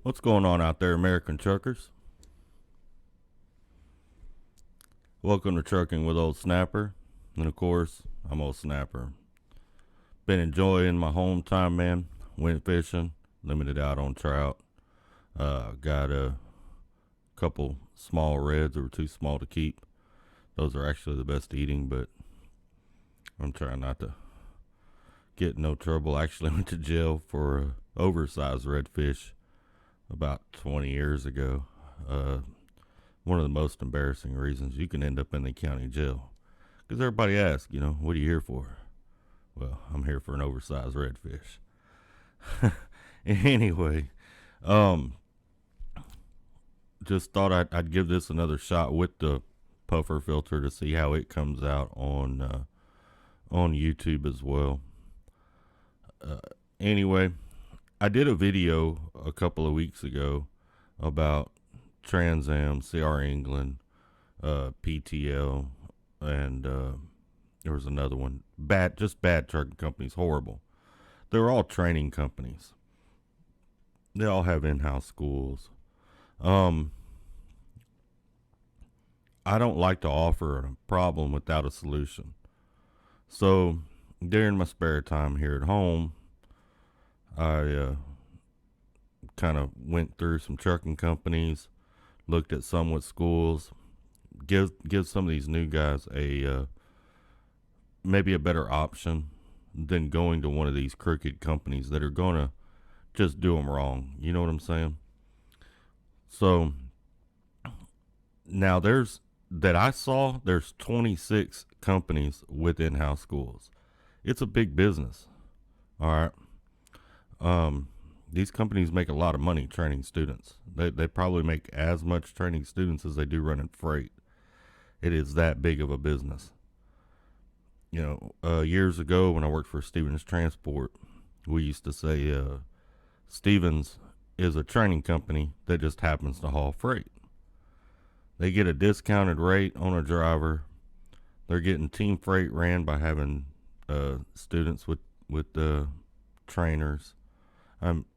What's going on out there, American truckers? Welcome to Trucking with Old Snapper. And of course, I'm Old Snapper. Been enjoying my home time, man. Went fishing, limited out on trout. Got a couple small reds that were too small to keep. Those are actually the best eating, but I'm trying not to get in no trouble. I actually went to jail for a oversized redfish about 20 years ago. One of the most embarrassing reasons you can end up in the county jail. Because everybody asks, what are you here for? Well, I'm here for an oversized redfish. Anyway, just thought I'd give this another shot with the puffer filter to see how it comes out on YouTube as well. Anyway, I did a video a couple of weeks ago about TransAm, CR England, PTL, and there was another one. Bad trucking companies, horrible. They're all training companies. They all have in-house schools. I don't like to offer a problem without a solution. So during my spare time here at home, I kind of went through some trucking companies, looked at some with schools, give some of these new guys a maybe a better option than going to one of these crooked companies that are gonna just do them wrong. You know what I'm saying? So now there's 26 companies with in-house schools. It's a big business. All right. These companies make a lot of money training students. They probably make as much training students as they do running freight. It is that big of a business. Years ago when I worked for Stevens Transport, we used to say Stevens is a training company that just happens to haul freight. They get a discounted rate on a driver. They're getting team freight ran by having students with trainers.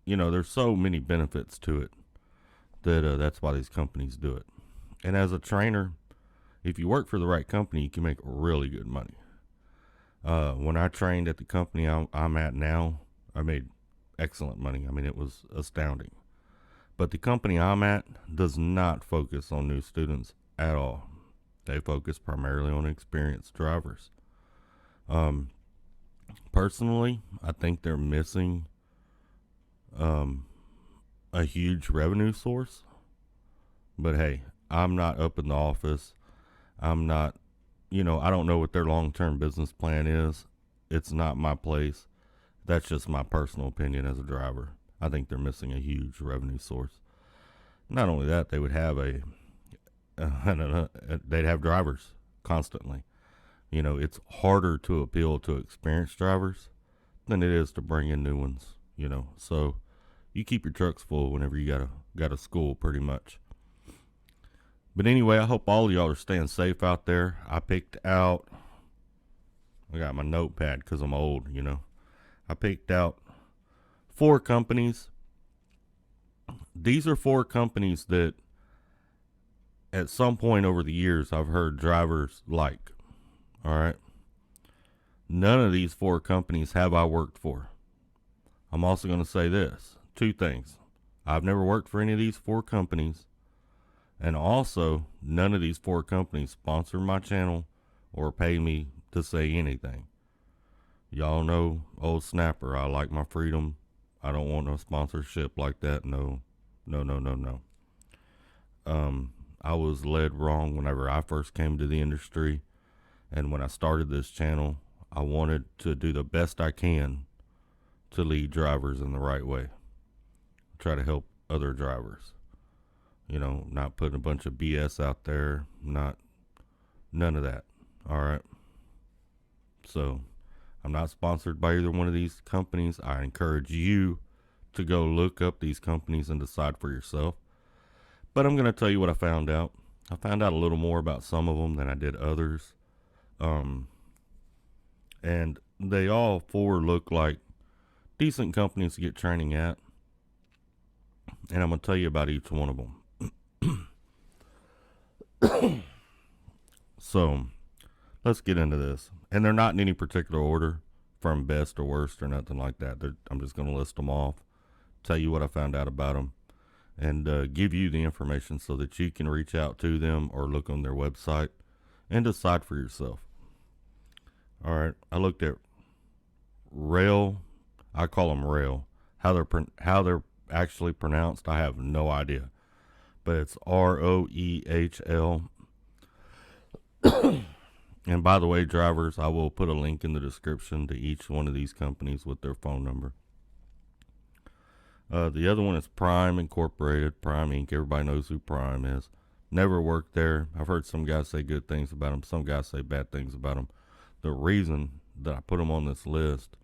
There's so many benefits to it that that's why these companies do it. And as a trainer, if you work for the right company, you can make really good money. When I trained at the company I'm at now, I made excellent money. I mean, it was astounding. But the company I'm at does not focus on new students at all. They focus primarily on experienced drivers. Personally, I think they're missing a huge revenue source. But hey, I'm not up in the office. I'm not, I don't know what their long-term business plan is. It's not my place. That's just my personal opinion as a driver. I think they're missing a huge revenue source. Not only that, they would have they'd have drivers constantly. It's harder to appeal to experienced drivers than it is to bring in new ones. So you keep your trucks full whenever you got a school, pretty much. But anyway, I hope all of y'all are staying safe out there. I got my notepad because I'm old. I picked out 4 companies. These are 4 companies that at some point over the years I've heard drivers like. All right. None of these 4 companies have I worked for. I'm also going to say this. 2 things. I've never worked for any of these 4 companies. And also, none of these 4 companies sponsor my channel or pay me to say anything. Y'all know Old Snapper. I like my freedom. I don't want no sponsorship like that. No. I was led wrong whenever I first came to the industry. And when I started this channel, I wanted to do the best I can to lead drivers in the right way. Try to help other drivers. Not putting a bunch of BS out there. None of that. All right. So I'm not sponsored by either one of these companies. I encourage you to go look up these companies and decide for yourself. But I'm going to tell you what I found out. I found out a little more about some of them than I did others. And they all 4 look like decent companies to get training at. and I'm going to tell you about each one of them. So let's get into this. And they're not in any particular order, from best to worst or nothing like that. I'm just going to list them off, tell you what I found out about them, and give you the information so that you can reach out to them or look on their website and decide for yourself. All right, I looked at Roehl. I call them Roehl. How they're actually pronounced, I have no idea, but it's Roehl. And by the way, drivers, I will put a link in the description to each one of these companies with their phone number. The other one is Prime Incorporated, Prime Inc. Everybody knows who Prime is. Never worked there. I've heard some guys say good things about them. Some guys say bad things about them. The reason that I put them on this list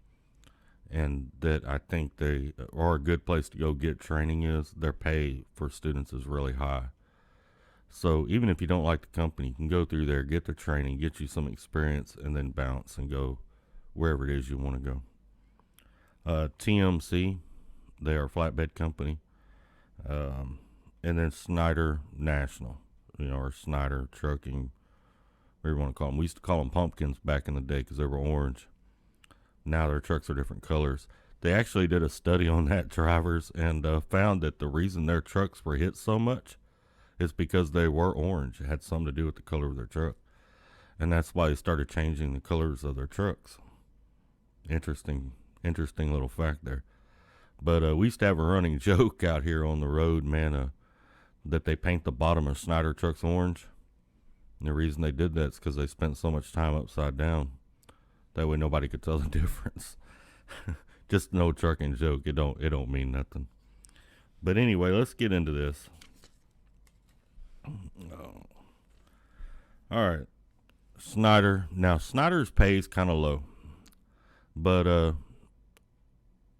and that I think they are a good place to go get training is their pay for students is really high. So even if you don't like the company, you can go through there, get the training, get you some experience, and then bounce and go wherever it is you want to go. TMC, they are a flatbed company. And then Schneider National, or Schneider Trucking, whatever you want to call them. We used to call them pumpkins back in the day because they were orange. Now their trucks are different colors. They actually did a study on that, drivers, and found that the reason their trucks were hit so much is because they were orange. It had something to do with the color of their truck. And that's why they started changing the colors of their trucks. Interesting little fact there. But we used to have a running joke out here on the road, man, that they paint the bottom of Schneider trucks orange. And the reason they did that is because they spent so much time upside down. That way nobody could tell the difference. Just no trucking joke. It don't mean nothing. But anyway, let's get into this. All right, Schneider. Now Schneider's pay is kind of low, but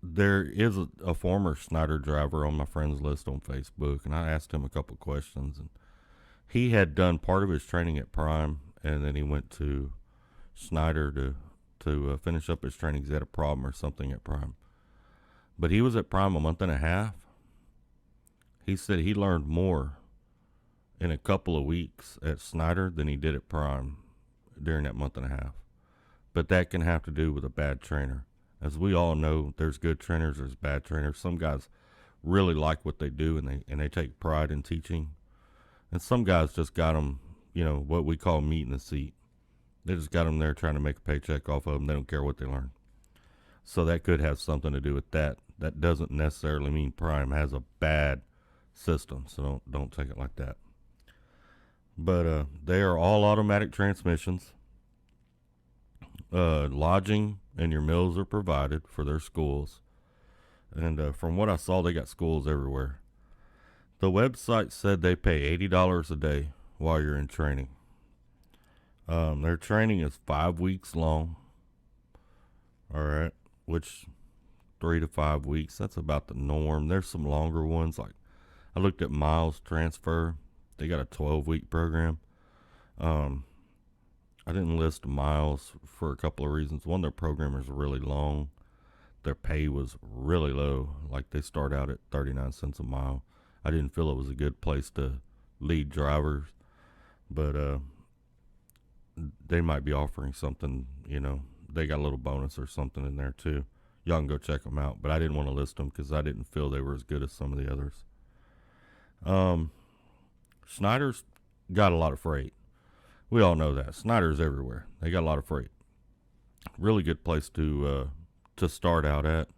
there is a former Schneider driver on my friends list on Facebook, and I asked him a couple questions, and he had done part of his training at Prime, and then he went to Schneider to finish up his training because he had a problem or something at Prime. But he was at Prime a month and a half. He said he learned more in a couple of weeks at Schneider than he did at Prime during that month and a half. But that can have to do with a bad trainer. As we all know, there's good trainers, there's bad trainers. Some guys really like what they do and they take pride in teaching. And some guys just got them, what we call meat in the seat. They just got them there trying to make a paycheck off of them. They don't care what they learn. So that could have something to do with that. That doesn't necessarily mean Prime has a bad system, so don't take it like that. But they are all automatic transmissions. Lodging and your meals are provided for their schools. And from what I saw, they got schools everywhere. The website said they pay $80 a day while you're in training. Their training is 5 weeks long. All right, which 3 to 5 weeks, that's about the norm. There's some longer ones, like I looked at Miles Transfer. They got a 12-week program. I didn't list Miles for a couple of reasons. One, their program is really long. Their pay was really low. Like they start out at 39 cents a mile. I didn't feel it was a good place to lead drivers. But they might be offering something, They got a little bonus or something in there too. Y'all can go check them out. But I didn't want to list them because I didn't feel they were as good as some of the others. Schneider's got a lot of freight. We all know that. Schneider's everywhere. They got a lot of freight. Really good place to start out at.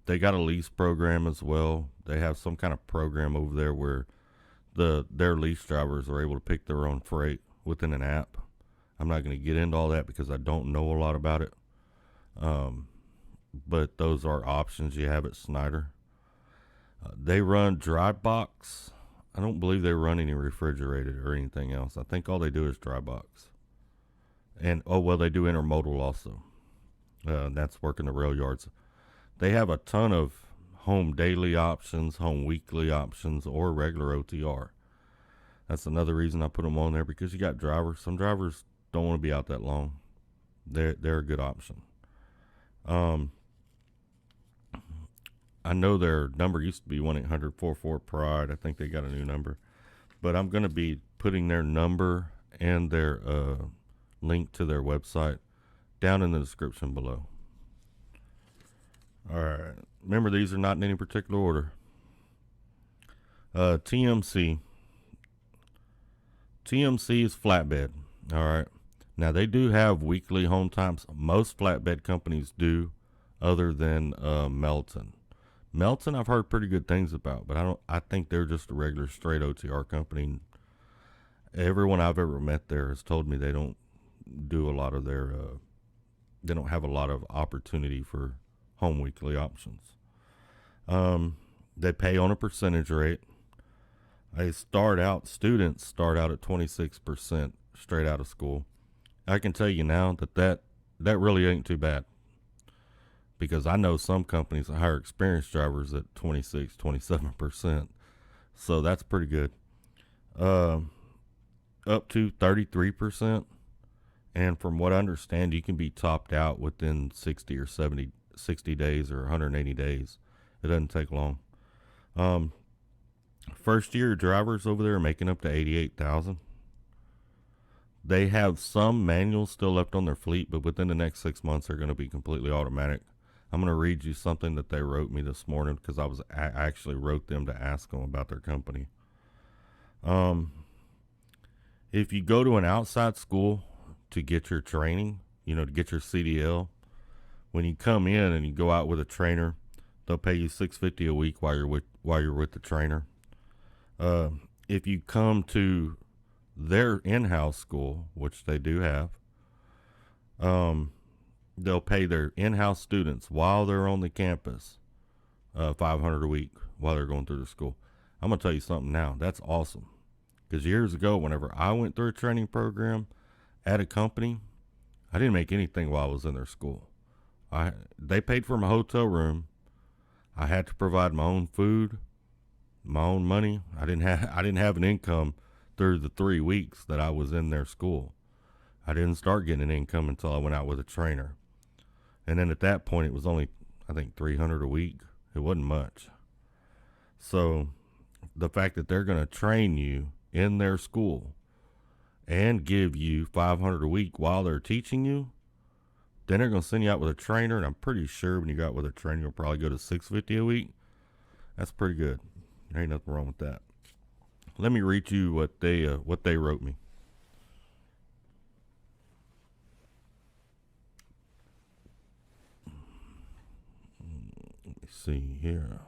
They got a lease program as well. They have some kind of program over there where their lease drivers are able to pick their own freight within an app. I'm not going to get into all that because I don't know a lot about it. But those are options you have at Schneider. They run dry box. I don't believe they run any refrigerated or anything else. I think all they do is dry box. And, they do intermodal also. That's working the rail yards. They have a ton of home daily options, home weekly options, or regular OTR. That's another reason I put them on there, because you got drivers. Some drivers don't want to be out that long. They're a good option. I know their number used to be 1-800-44-PRIDE. I think they got a new number. But I'm going to be putting their number and their link to their website down in the description below. All right. Remember, these are not in any particular order. TMC. TMC is flatbed. All right. Now, they do have weekly home times. Most flatbed companies do, other than Melton. Melton, I've heard pretty good things about, but I think they're just a regular straight OTR company. Everyone I've ever met there has told me they don't do a lot of their, they don't have a lot of opportunity for home weekly options. They pay on a percentage rate. Students start out at 26% straight out of school. I can tell you now that really ain't too bad, because I know some companies that hire experienced drivers at 26, 27%. So that's pretty good. Up to 33%. And from what I understand, you can be topped out within 60 days or 180 days. It doesn't take long. First year drivers over there are making up to $88,000. They have some manuals still left on their fleet, but within the next 6 months, they're going to be completely automatic. I'm going to read you something that they wrote me this morning, because I actually wrote them to ask them about their company. If you go to an outside school to get your training, to get your CDL, when you come in and you go out with a trainer, they'll pay you $650 a week while you're with the trainer. If you come to their in-house school, which they do have, they'll pay their in-house students while they're on the campus $500 a week while they're going through the school. I'm going to tell you something now. That's awesome. Because years ago, whenever I went through a training program at a company, I didn't make anything while I was in their school. They paid for my hotel room. I had to provide my own food, my own money. I didn't have an income through the 3 weeks that I was in their school. I didn't start getting an income until I went out with a trainer. And then at that point, it was only, I think, $300 a week. It wasn't much. So the fact that they're going to train you in their school and give you $500 a week while they're teaching you, then they're going to send you out with a trainer. And I'm pretty sure when you go out with a trainer, you'll probably go to $650 a week. That's pretty good. There ain't nothing wrong with that. Let me read you what they wrote me. Let me see here.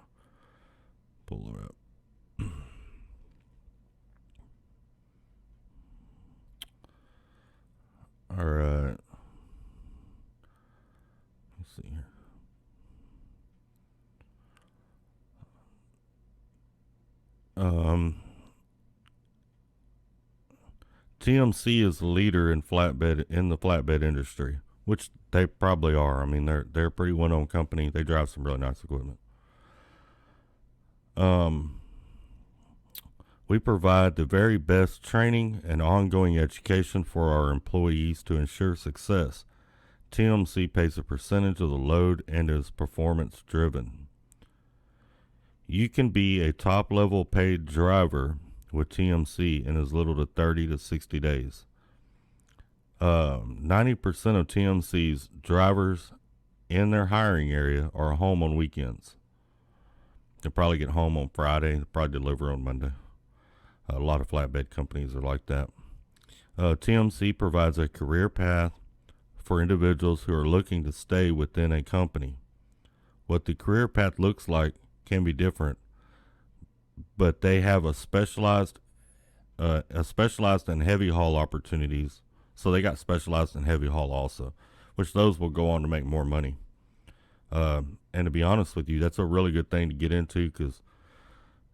Pull her up. All right. Let's see here. TMC is the leader in the flatbed industry, which they probably are. I mean, they're a pretty well-known company. They drive some really nice equipment. We provide the very best training and ongoing education for our employees to ensure success. TMC pays a percentage of the load and is performance driven. You can be a top-level paid driver with TMC in as little as 30 to 60 days. 90% of TMC's drivers in their hiring area are home on weekends. They'll probably get home on Friday. They'll probably deliver on Monday. A lot of flatbed companies are like that. TMC provides a career path for individuals who are looking to stay within a company. What the career path looks like can be different, but they have a specialized and heavy haul opportunities. So they got specialized in heavy haul also, which those will go on to make more money. And to be honest with you, that's a really good thing to get into, because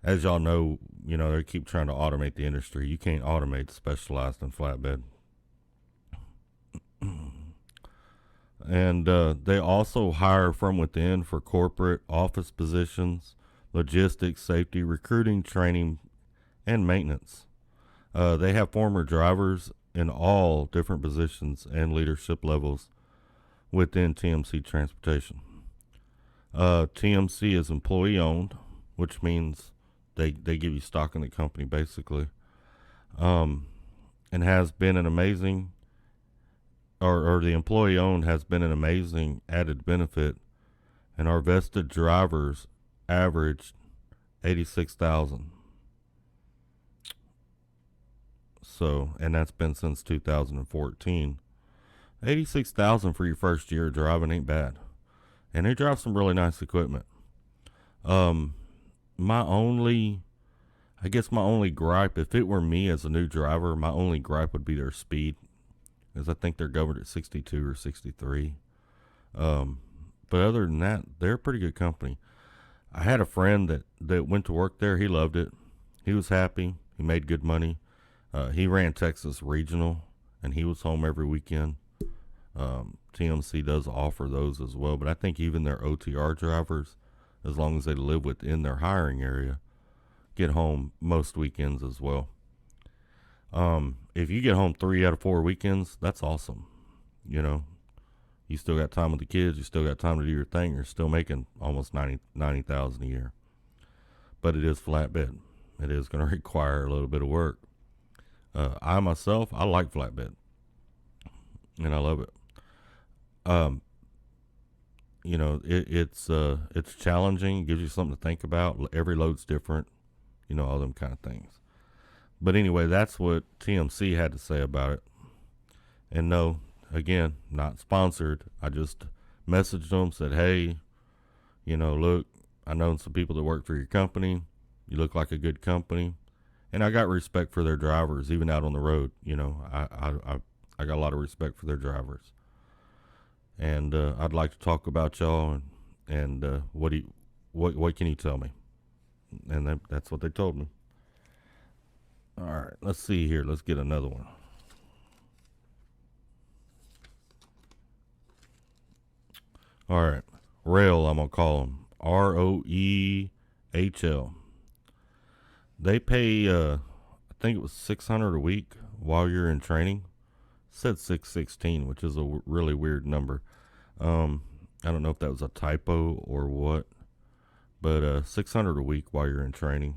as y'all know, they keep trying to automate the industry. You can't automate specialized and flatbed. And they also hire from within for corporate office positions, logistics, safety, recruiting, training, and maintenance. They have former drivers in all different positions and leadership levels within TMC Transportation. TMC is employee owned, which means they give you stock in the company basically. And has been an amazing, or the employee owned has been an amazing added benefit. And our vested drivers averaged 86,000. So, and that's been since 2014. 86,000 for your first year driving ain't bad. And they drive some really nice equipment. My only gripe, if it were me as a new driver, my only gripe would be their speed, because I think they're governed at 62 or 63. But other than that, they're a pretty good company. I had a friend that went to work there. He loved it. He was happy. He made good money. He ran Texas Regional, and he was home every weekend. TMC does offer those as well, but I think even their OTR drivers, as long as they live within their hiring area, get home most weekends as well. If you get home 3 out of 4 weekends, that's awesome. You know, you still got time with the kids, you still got time to do your thing, you're still making almost 90,000 a year. But it is flatbed. It is going to require a little bit of work. I myself, I like flatbed, and I love it. You know, it's challenging. It gives you something to think about. Every load's different. You know, all them kind of things. But anyway, that's what TMC had to say about it. And no, again, not sponsored. I just messaged them, said, hey, you know, look, I know some people that work for your company. You look like a good company. And I got respect for their drivers, even out on the road. You know, I got a lot of respect for their drivers. And I'd like to talk about y'all, and what can you tell me? And that's what they told me. All right, let's see here. Let's get another one. All right, Roehl, I'm going to call them. Roehl. They pay, I think it was $600 a week while you're in training. It said $616, which is a really weird number. I don't know if that was a typo or what, but $600 a week while you're in training.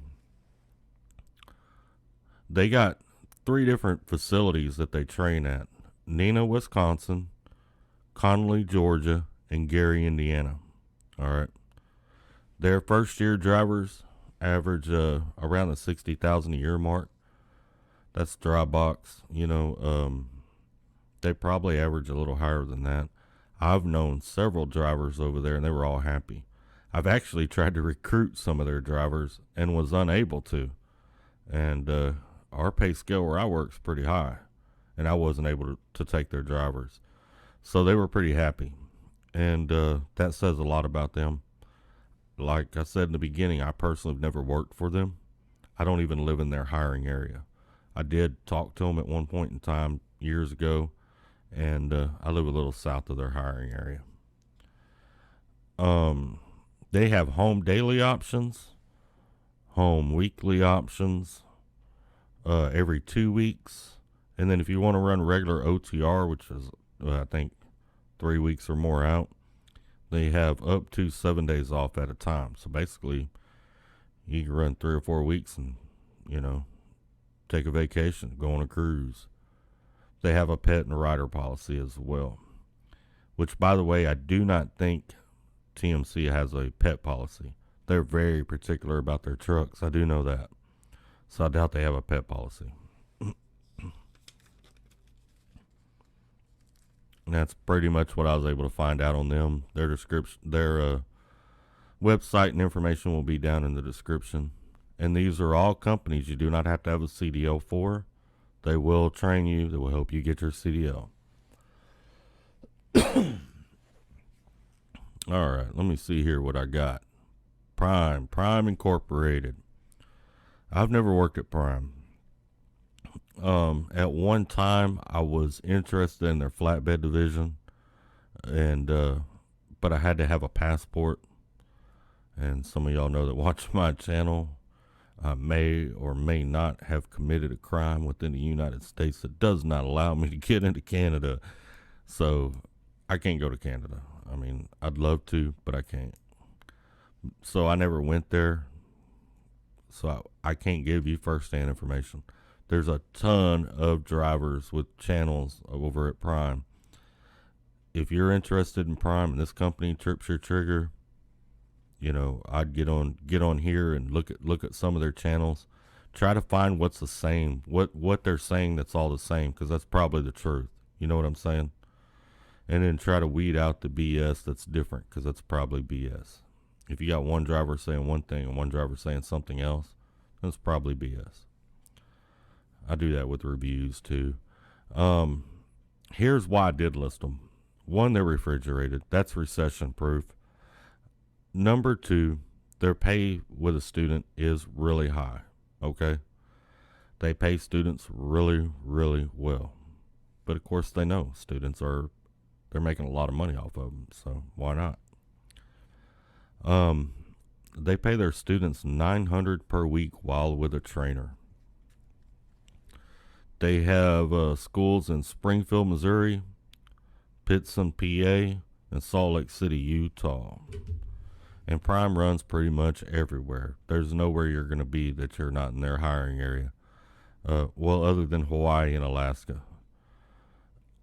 They got 3 different facilities that they train at: Neenah, Wisconsin, Connally, Georgia, and Gary, Indiana. All right. Their first year drivers average around the 60,000 a year mark. That's dry box. You know, they probably average a little higher than that. I've known several drivers over there, and they were all happy. I've actually tried to recruit some of their drivers and was unable to. And our pay scale where I work is pretty high, and I wasn't able to take their drivers. So they were pretty happy, and that says a lot about them. Like I said in the beginning, I personally have never worked for them. I don't even live in their hiring area. I did talk to them at one point in time years ago, and I live a little south of their hiring area. They have home daily options, home weekly options, every 2 weeks. And then if you want to run regular OTR, which is, I think, 3 weeks or more out, they have up to 7 days off at a time. So basically, you can run 3 or 4 weeks and, you know, take a vacation, go on a cruise. They have a pet and rider policy as well, which, by the way, I do not think TMC has a pet policy. They're very particular about their trucks. I do know that. So I doubt they have a pet policy. And that's pretty much what I was able to find out on them. Their description, their website and information will be down in the description. And these are all companies you do not have to have a CDL for. They will train you. They will help you get your CDL. All right, let me see here what I got. Prime Incorporated. I've never worked at Prime. At one time, I was interested in their flatbed division, and but I had to have a passport. And some of y'all know that watch my channel, I may or may not have committed a crime within the United States that does not allow me to get into Canada. So I can't go to Canada. I mean, I'd love to, but I can't. So I never went there. So I can't give you firsthand information. There's a ton of drivers with channels over at Prime. If you're interested in Prime and this company trips your trigger, I'd get on here and look at some of their channels. Try to find what's the same, what they're saying that's all the same, because that's probably the truth. You know what I'm saying? And then try to weed out the BS that's different, because that's probably BS. If you got one driver saying one thing and one driver saying something else, that's probably BS. I do that with reviews too. Here's why I did list them. One, they're refrigerated. That's recession proof. Number two, their pay with a student is really high. Okay? They pay students really, really well. But of course they know they're making a lot of money off of them, so why not? They pay their students $900 per week while with a trainer. They have schools in Springfield, Missouri, Pittston, PA, and Salt Lake City, Utah. And Prime runs pretty much everywhere. There's nowhere you're going to be that you're not in their hiring area. Other than Hawaii and Alaska.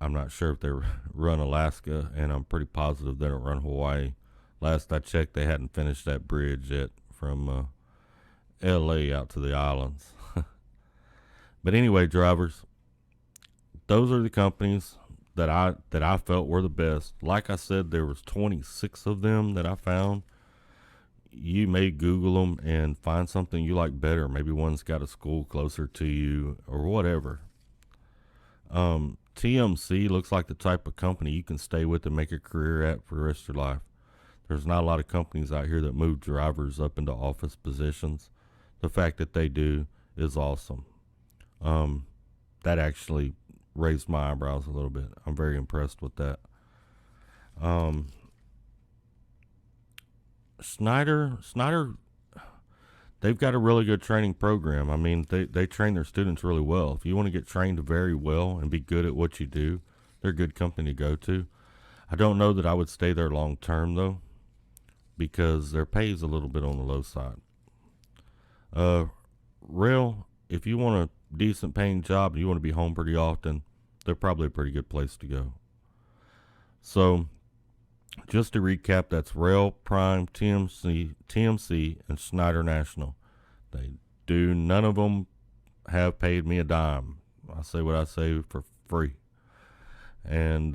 I'm not sure if they run Alaska, and I'm pretty positive they don't run Hawaii. Last I checked, they hadn't finished that bridge yet from LA out to the islands. But anyway, drivers, those are the companies that I felt were the best. Like I said, there was 26 of them that I found. You may Google them and find something you like better. Maybe one's got a school closer to you or whatever. TMC looks like the type of company you can stay with and make a career at for the rest of your life. There's not a lot of companies out here that move drivers up into office positions. The fact that they do is awesome. That actually raised my eyebrows a little bit. I'm very impressed with that. Schneider, they've got a really good training program. I mean, they train their students really well. If you want to get trained very well and be good at what you do, they're a good company to go to. I don't know that I would stay there long term, though, because their pay is a little bit on the low side. Roehl, if you want a decent paying job and you want to be home pretty often, they're probably a pretty good place to go. So, just to recap, that's Roehl, Prime, TMC, and Schneider National. None of them have paid me a dime. I say what I say for free. And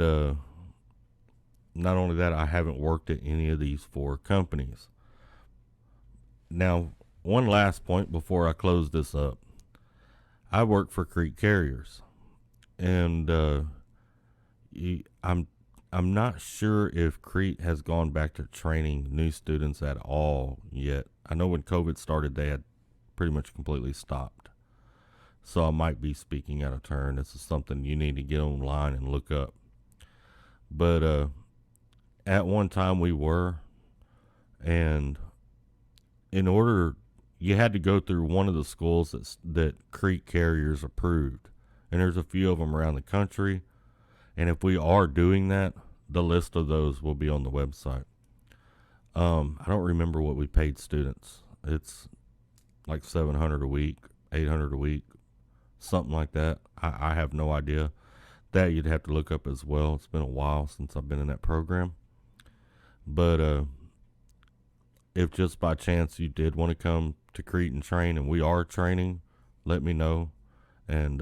not only that, I haven't worked at any of these four companies. Now, one last point before I close this up. I work for Crete Carriers, and I'm not sure if Crete has gone back to training new students at all yet. I know when COVID started, they had pretty much completely stopped. So I might be speaking out of turn. This is something you need to get online and look up. But at one time we were, and you had to go through one of the schools that Crete Carriers approved. And there's a few of them around the country. And if we are doing that, the list of those will be on the website. I don't remember what we paid students. It's like $700 a week, $800 a week, something like that. I have no idea. That you'd have to look up as well. It's been a while since I've been in that program. But if just by chance you did want to come to Crete and train, and we are training, let me know, and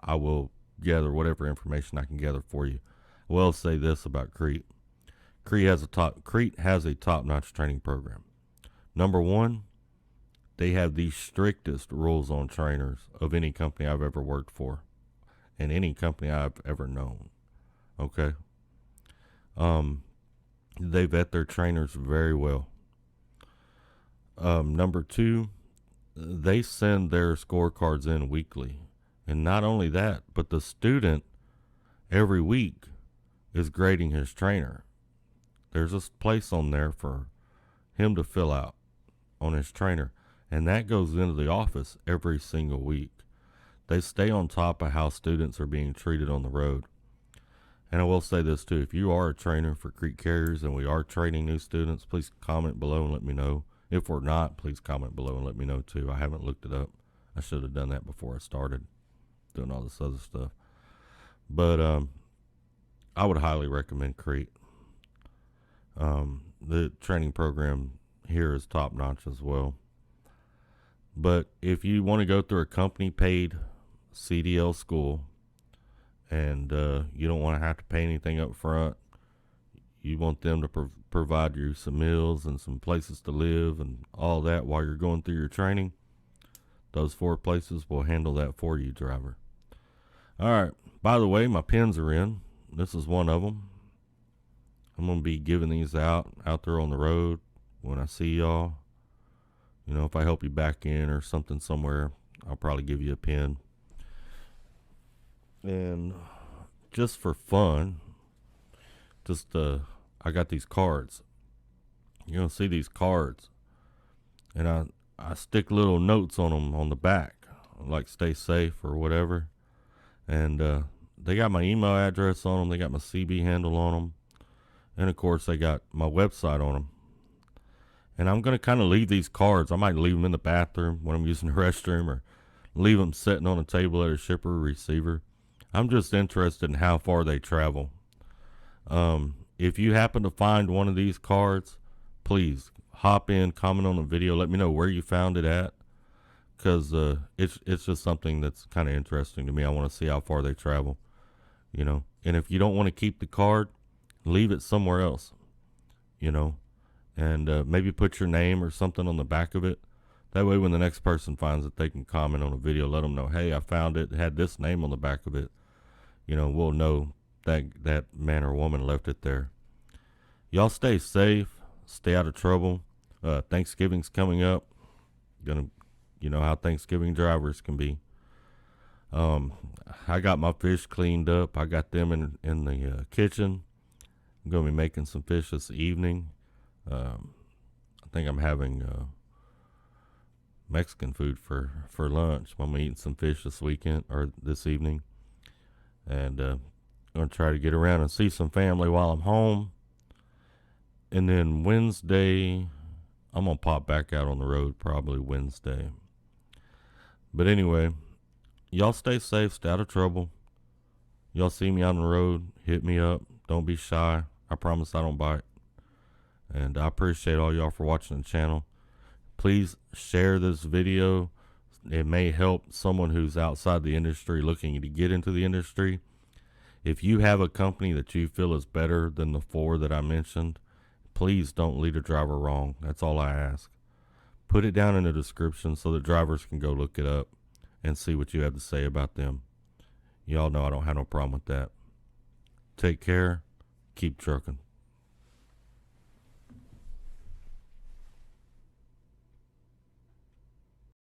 I will gather whatever information I can gather for you. I will say this about Crete. Crete has a top-notch training program. Number one, they have the strictest rules on trainers of any company I've ever worked for, and any company I've ever known. Okay? They vet their trainers very well. Number two, they send their scorecards in weekly. And not only that, but the student every week is grading his trainer. There's a place on there for him to fill out on his trainer. And that goes into the office every single week. They stay on top of how students are being treated on the road. And I will say this too, if you are a trainer for creek carriers and we are training new students, please comment below and let me know. If we're not, please comment below and let me know too. I haven't looked it up. I should have done that before I started doing all this other stuff. But I would highly recommend Crete. The training program here is top notch as well. But if you want to go through a company paid CDL school and you don't want to have to pay anything up front, you want them to provide you some meals and some places to live and all that while you're going through your training, those 4 places will handle that for you, driver. All right. By the way, my pins are in. This is one of them. I'm going to be giving these out there on the road when I see y'all. You know, if I help you back in or something somewhere, I'll probably give you a pin. And just for fun, I got these cards. You're going to see these cards. And I stick little notes on them on the back, like stay safe or whatever. And they got my email address on them. They got my CB handle on them. And, of course, they got my website on them. And I'm going to kind of leave these cards. I might leave them in the bathroom when I'm using the restroom or leave them sitting on a table at a shipper or receiver. I'm just interested in how far they travel. If you happen to find one of these cards, please hop in, comment on the video, let me know where you found it at. Because it's just something that's kind of interesting to me. I want to see how far they travel, you know. And if you don't want to keep the card, leave it somewhere else, you know. And maybe put your name or something on the back of it. That way when the next person finds it, they can comment on a video, let them know, hey, I found it, had this name on the back of it. You know, we'll know that man or woman left it there. Y'all stay safe, stay out of trouble. Thanksgiving's coming up. You know how Thanksgiving drivers can be. I got my fish cleaned up. I got them in the kitchen. I'm going to be making some fish this evening. I think I'm having Mexican food for lunch. I'm eating some fish this weekend or this evening. And I'm going to try to get around and see some family while I'm home. And then Wednesday, I'm going to pop back out on the road probably Wednesday. But anyway, y'all stay safe, stay out of trouble. Y'all see me on the road, hit me up. Don't be shy. I promise I don't bite. And I appreciate all y'all for watching the channel. Please share this video. It may help someone who's outside the industry looking to get into the industry. If you have a company that you feel is better than the 4 that I mentioned, please don't lead a driver wrong. That's all I ask. Put it down in the description so the drivers can go look it up and see what you have to say about them. Y'all know I don't have no problem with that. Take care. Keep trucking.